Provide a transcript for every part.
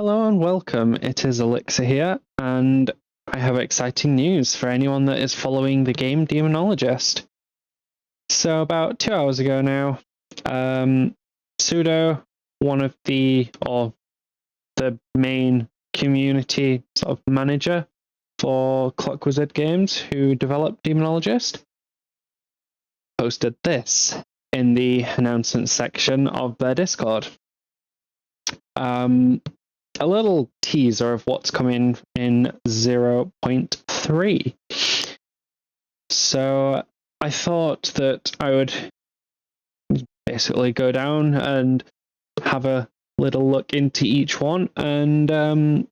Hello and welcome. It is Elixir here, and I have exciting news for anyone that is following the game Demonologist. So about 2 hours ago now, Sudo, the main community sort of manager for Clock Wizard Games, who developed Demonologist, posted this in the announcement section of their Discord. A little teaser of what's coming in 0.3. So I thought that I would basically go down and have a little look into each one and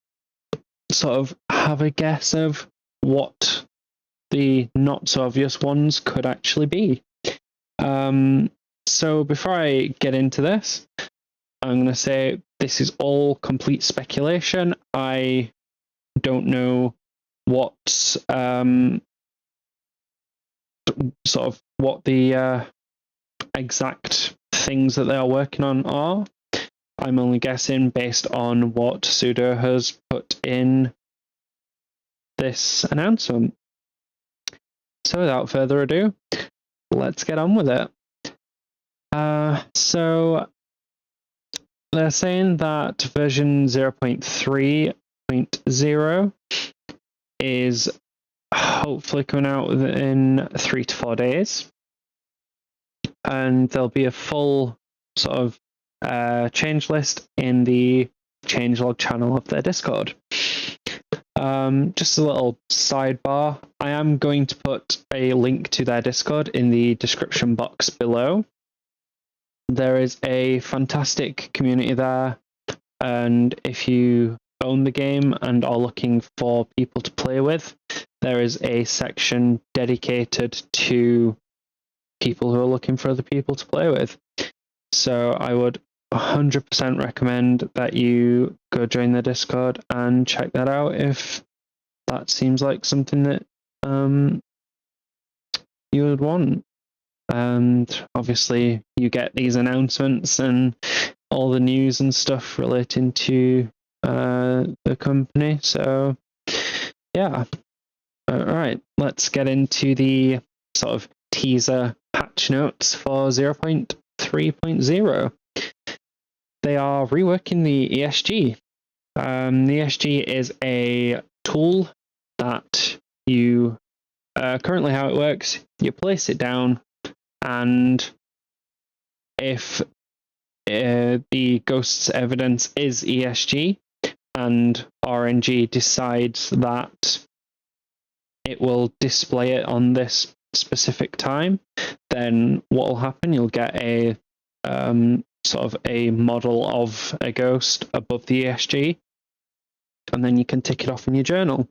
sort of have a guess of what the not so obvious ones could actually be. So before I get into this, I'm going to say this is all complete speculation. I don't know what what the exact things that they are working on are. I'm only guessing based on what Sudo has put in this announcement. So without further ado, let's get on with it. So they're saying that version 0.3.0 is hopefully coming out within 3 to 4 days. And there'll be a full sort of change list in the changelog channel of their Discord. Just a little sidebar. I am going to put a link to their Discord in the description box below. There is a fantastic community there, and if you own the game and are looking for people to play with, there is a section dedicated to people who are looking for other people to play with. So I would 100% recommend that you go join the Discord and check that out if that seems like something that you would want. And obviously you get these announcements and all the news and stuff relating to the company. So yeah. All right, let's get into the sort of teaser patch notes for 0.3.0. They are reworking the ESG. The ESG is a tool that you currently how it works, you place it down, and if the ghost's evidence is ESG and RNG decides that it will display it on this specific time, then what will happen, you'll get a sort of a model of a ghost above the ESG, and then you can tick it off in your journal.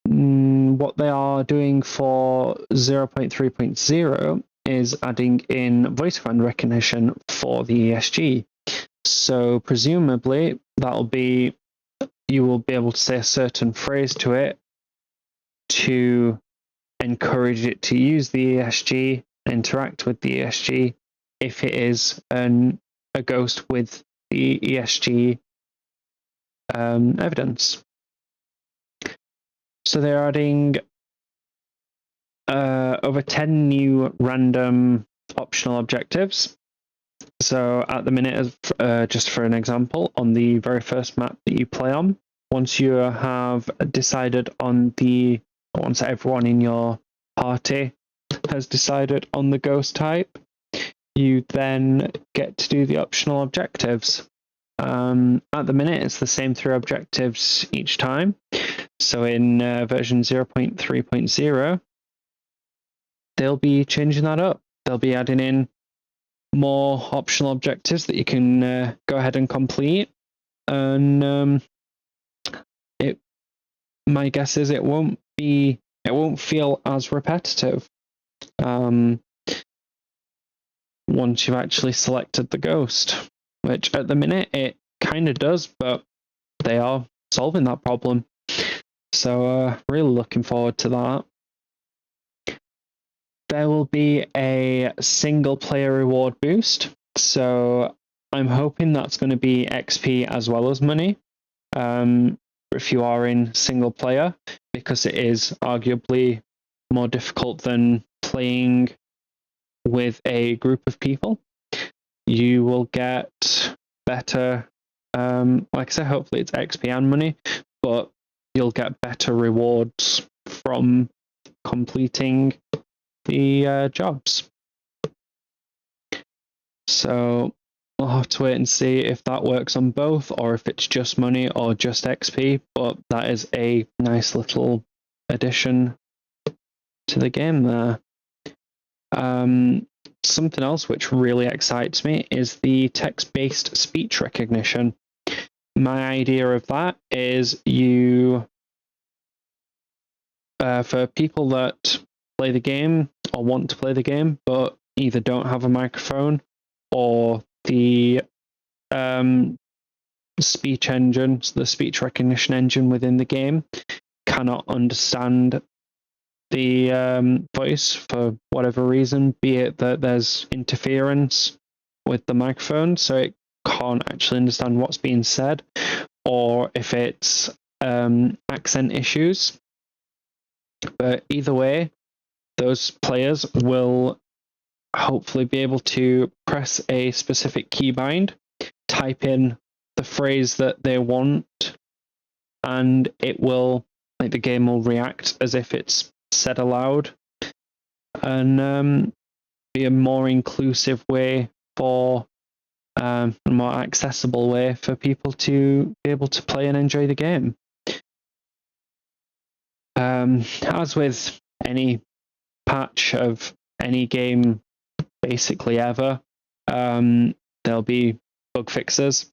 What they are doing for 0.3.0 is adding in voice command recognition for the ESG. So presumably that'll be, you will be able to say a certain phrase to it to encourage it to use the ESG, interact with the ESG, if it is a ghost with the ESG evidence. So they're adding over 10 new random optional objectives. So at the minute, just for an example, on the very first map that you play on, once you have decided on once everyone in your party has decided on the ghost type, you then get to do the optional objectives. At the minute, it's the same 3 objectives each time. So in version 0.3.0, they'll be changing that up. They'll be adding in more optional objectives that you can go ahead and complete. And my guess is it won't feel as repetitive once you've actually selected the ghost, which at the minute it kind of does, but they are solving that problem. So really looking forward to that. There will be a single player reward boost. So I'm hoping that's going to be XP as well as money. If you are in single player, because it is arguably more difficult than playing with a group of people. You will get better, like I said, hopefully it's XP and money, but you'll get better rewards from completing the jobs. So we'll have to wait and see if that works on both, or if it's just money or just XP, but that is a nice little addition to the game there. Something else which really excites me is the text-based speech recognition. My idea of that is for people that play the game or want to play the game, but either don't have a microphone or the speech engine, so the speech recognition engine within the game, cannot understand the voice for whatever reason, be it that there's interference with the microphone, so it can't actually understand what's being said, or if it's accent issues. But either way, those players will hopefully be able to press a specific keybind, type in the phrase that they want, and it will, like, the game will react as if it's said aloud, and be a more inclusive way for a more accessible way for people to be able to play and enjoy the game. As with any patch of any game basically ever, there'll be bug fixes.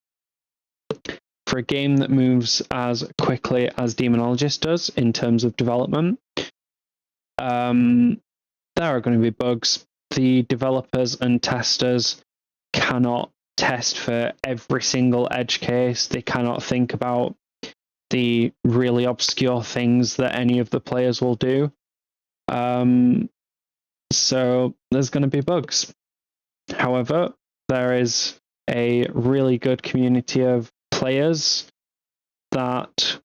For a game that moves as quickly as Demonologist does in terms of development, there are going to be bugs. The developers and testers cannot test for every single edge case. They cannot think about the really obscure things that any of the players will do. So there's going to be bugs. However, there is a really good community of players that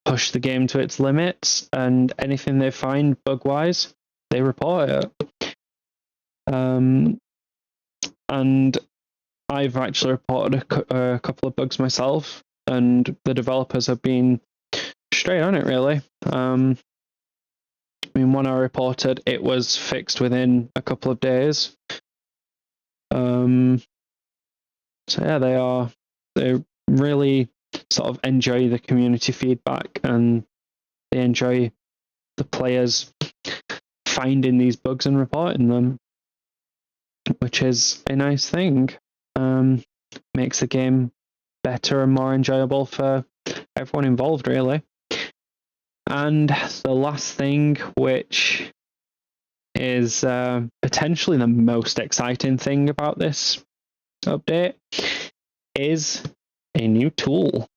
push the game to its limits, and anything they find bug-wise, they report it. And I've actually reported a couple of bugs myself, and the developers have been straight on it, really. I mean, when I reported, it was fixed within a couple of days. So yeah, they really sort of enjoy the community feedback, and they enjoy the players finding these bugs and reporting them, which is a nice thing. Makes the game better and more enjoyable for everyone involved, really. And the last thing, which is potentially the most exciting thing about this update, is a new tool.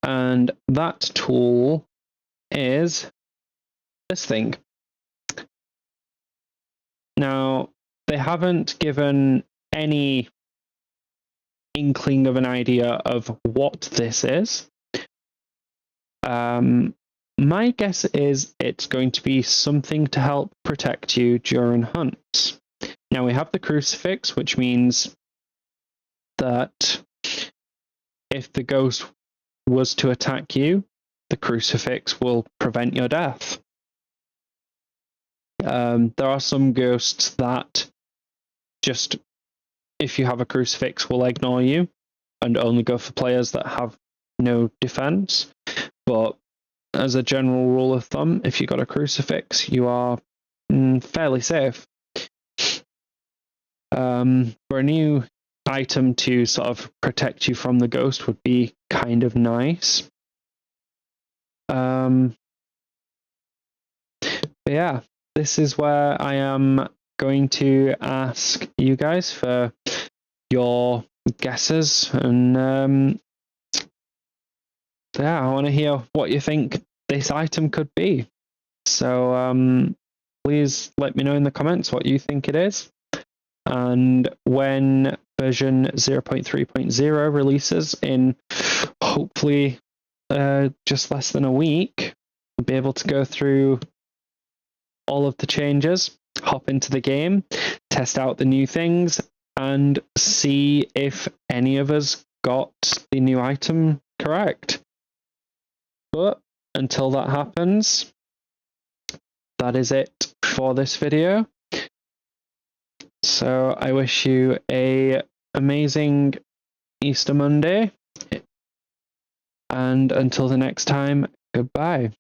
And that tool is this thing. Now, they haven't given any inkling of an idea of what this is. My guess is it's going to be something to help protect you during hunts. Now, we have the crucifix, which means that if the ghost was to attack you, the crucifix will prevent your death. There are some ghosts that just, if you have a crucifix, will ignore you and only go for players that have no defense. But as a general rule of thumb, if you've got a crucifix, you are fairly safe. For a new item to sort of protect you from the ghost would be kind of nice. But yeah, this is where I am going to ask you guys for your guesses, and yeah, I want to hear what you think this item could be. So please let me know in the comments what you think it is. And when version 0.3.0 releases in hopefully just less than a week, we'll be able to go through all of the changes, hop into the game, test out the new things, and see if any of us got the new item correct. But until that happens, that is it for this video. So I wish you an amazing Easter Monday. And until the next time, goodbye.